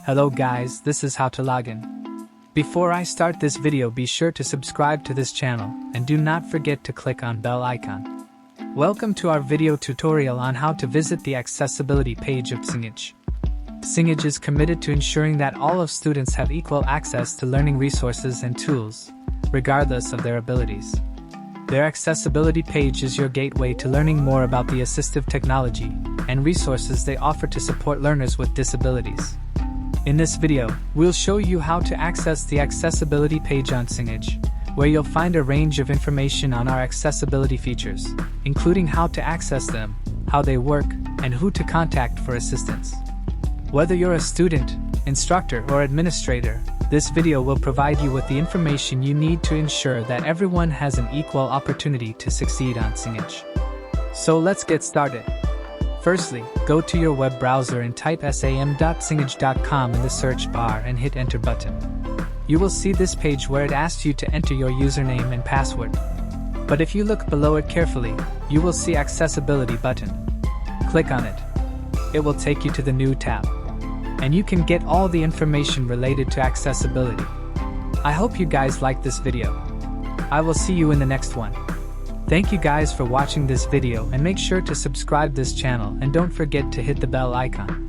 Hello guys, this is how to log in. Before I start this video, be sure to subscribe to this channel and do not forget to click on bell icon. Welcome to our video tutorial on how to visit the accessibility page of Cengage. Cengage is committed to ensuring that all of students have equal access to learning resources and tools, regardless of their abilities. Their accessibility page is your gateway to learning more about the assistive technology and resources they offer to support learners with disabilities. In this video, we'll show you how to access the accessibility page on Cengage, where you'll find a range of information on our accessibility features, including how to access them, how they work, and who to contact for assistance. Whether you're a student, instructor, or administrator, this video will provide you with the information you need to ensure that everyone has an equal opportunity to succeed on Cengage. So let's get started. Firstly, go to your web browser and type sam.cengage.com in the search bar and hit enter button. You will see this page where it asks you to enter your username and password. But if you look below it carefully, you will see accessibility button. Click on it. It will take you to the new tab, and you can get all the information related to accessibility. I hope you guys like this video. I will see you in the next one. Thank you guys for watching this video, and make sure to subscribe this channel and don't forget to hit the bell icon.